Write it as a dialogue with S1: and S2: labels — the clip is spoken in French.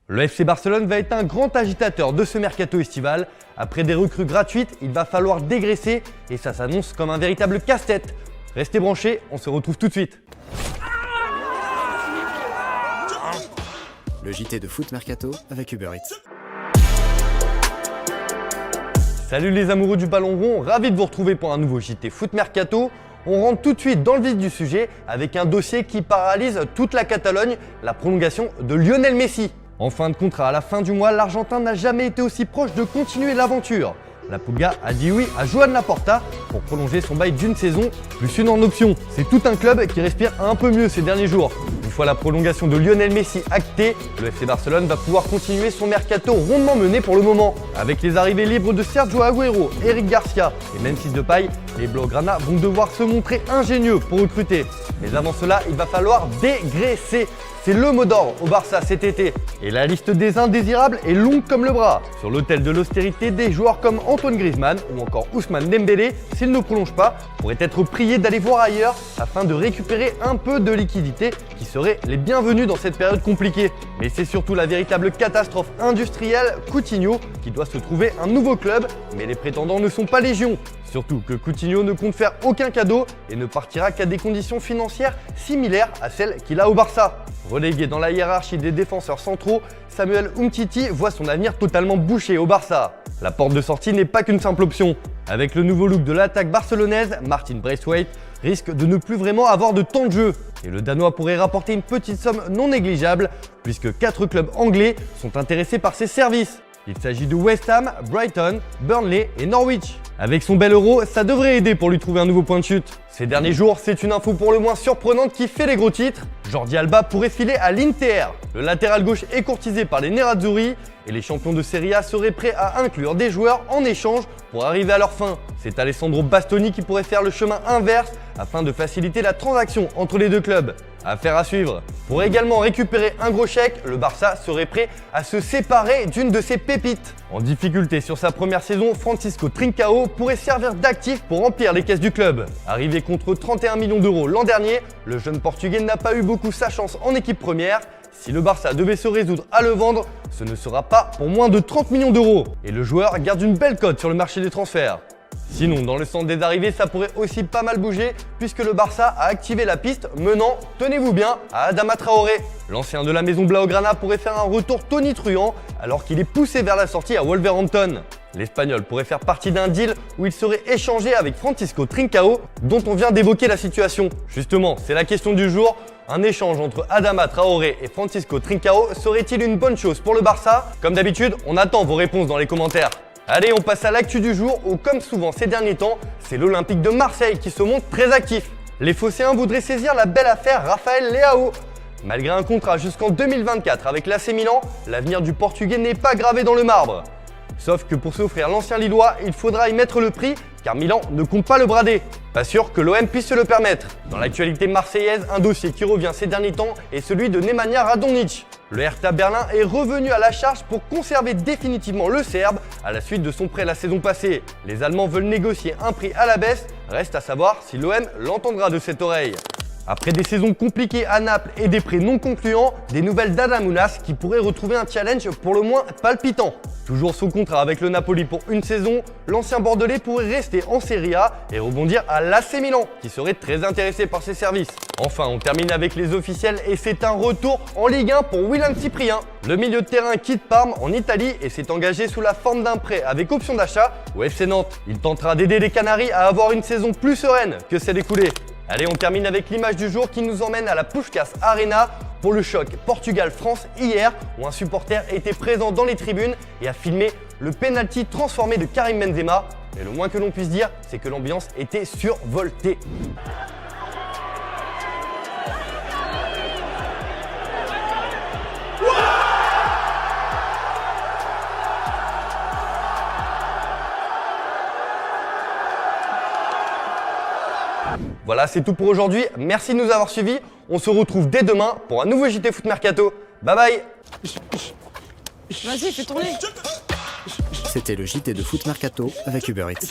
S1: Le FC Barcelone va être un grand agitateur de ce mercato estival. Après des recrues gratuites, il va falloir dégraisser et ça s'annonce comme un véritable casse-tête. Restez branchés, on se retrouve tout de suite.
S2: Le JT de Foot Mercato avec Uber Eats.
S1: Salut les amoureux du ballon rond, ravi de vous retrouver pour un nouveau JT Foot Mercato. On rentre tout de suite dans le vif du sujet avec un dossier qui paralyse toute la Catalogne, la prolongation de Lionel Messi. En fin de contrat à la fin du mois, l'Argentin n'a jamais été aussi proche de continuer l'aventure. La Pulga a dit oui à Joan Laporta pour prolonger son bail d'une saison, plus une en option. C'est tout un club qui respire un peu mieux ces derniers jours. Une fois la prolongation de Lionel Messi actée, le FC Barcelone va pouvoir continuer son mercato rondement mené pour le moment. Avec les arrivées libres de Sergio Agüero, Eric Garcia et Memphis Depay, les Blaugrana vont devoir se montrer ingénieux pour recruter. Mais avant cela, il va falloir dégraisser. C'est le mot d'ordre au Barça cet été. Et la liste des indésirables est longue comme le bras. Sur l'autel de l'austérité, des joueurs comme Antoine Griezmann ou encore Ousmane Dembélé, s'ils ne prolongent pas, pourraient être priés d'aller voir ailleurs afin de récupérer un peu de liquidité qui seraient les bienvenus dans cette période compliquée. Mais c'est surtout la véritable catastrophe industrielle, Coutinho, qui doit se trouver un nouveau club, mais les prétendants ne sont pas légion. Surtout que Coutinho ne compte faire aucun cadeau et ne partira qu'à des conditions financières similaires à celles qu'il a au Barça. Relégué dans la hiérarchie des défenseurs centraux, Samuel Umtiti voit son avenir totalement bouché au Barça. La porte de sortie n'est pas qu'une simple option. Avec le nouveau look de l'attaque barcelonaise, Martin Braithwaite risque de ne plus vraiment avoir de temps de jeu. Et le Danois pourrait rapporter une petite somme non négligeable, puisque 4 clubs anglais sont intéressés par ses services. Il s'agit de West Ham, Brighton, Burnley et Norwich. Avec son bel euro, ça devrait aider pour lui trouver un nouveau point de chute. Ces derniers jours, c'est une info pour le moins surprenante qui fait les gros titres. Jordi Alba pourrait filer à l'Inter. Le latéral gauche est courtisé par les Nerazzurri et les champions de Serie A seraient prêts à inclure des joueurs en échange pour arriver à leur fin. C'est Alessandro Bastoni qui pourrait faire le chemin inverse afin de faciliter la transaction entre les deux clubs. Affaire à suivre. Pour également récupérer un gros chèque, le Barça serait prêt à se séparer d'une de ses pépites. En difficulté sur sa première saison, Francisco Trincao pourrait servir d'actif pour remplir les caisses du club. Arrivé contre 31 millions d'euros l'an dernier, le jeune Portugais n'a pas eu beaucoup sa chance en équipe première. Si le Barça devait se résoudre à le vendre, ce ne sera pas pour moins de 30 millions d'euros. Et le joueur garde une belle cote sur le marché des transferts. Sinon, dans le centre des arrivées, ça pourrait aussi pas mal bouger puisque le Barça a activé la piste menant, tenez-vous bien, à Adama Traoré. L'ancien de la maison Blaugrana pourrait faire un retour tonitruant alors qu'il est poussé vers la sortie à Wolverhampton. L'Espagnol pourrait faire partie d'un deal où il serait échangé avec Francisco Trincao dont on vient d'évoquer la situation. Justement, c'est la question du jour. Un échange entre Adama Traoré et Francisco Trincao serait-il une bonne chose pour le Barça? Comme d'habitude, on attend vos réponses dans les commentaires. Allez, on passe à l'actu du jour où, comme souvent ces derniers temps, c'est l'Olympique de Marseille qui se montre très actif. Les Phocéens voudraient saisir la belle affaire Rafael Leao. Malgré un contrat jusqu'en 2024 avec l'AC Milan, l'avenir du Portugais n'est pas gravé dans le marbre. Sauf que pour s'offrir l'ancien Lillois, il faudra y mettre le prix car Milan ne compte pas le brader. Pas sûr que l'OM puisse se le permettre. Dans l'actualité marseillaise, un dossier qui revient ces derniers temps est celui de Nemanja Radonjic. Le Hertha Berlin est revenu à la charge pour conserver définitivement le Serbe à la suite de son prêt la saison passée. Les Allemands veulent négocier un prix à la baisse, reste à savoir si l'OM l'entendra de cette oreille. Après des saisons compliquées à Naples et des prêts non concluants, des nouvelles d'Adamounas qui pourrait retrouver un challenge pour le moins palpitant. Toujours sous contrat avec le Napoli pour une saison, l'ancien Bordelais pourrait rester en Serie A et rebondir à l'AC Milan, qui serait très intéressé par ses services. Enfin, on termine avec les officiels et c'est un retour en Ligue 1 pour William Cyprien. Le milieu de terrain quitte Parme en Italie et s'est engagé sous la forme d'un prêt avec option d'achat au FC Nantes. Il tentera d'aider les Canaries à avoir une saison plus sereine que celle écoulée. Allez, on termine avec l'image du jour qui nous emmène à la Puskás Arena pour le choc Portugal-France hier où un supporter était présent dans les tribunes et a filmé le penalty transformé de Karim Benzema. Et le moins que l'on puisse dire, c'est que l'ambiance était survoltée. Voilà, c'est tout pour aujourd'hui. Merci de nous avoir suivis. On se retrouve dès demain pour un nouveau JT Foot Mercato. Bye bye.
S3: Vas-y, fais tourner.
S2: C'était le JT de Foot Mercato avec Uber Eats.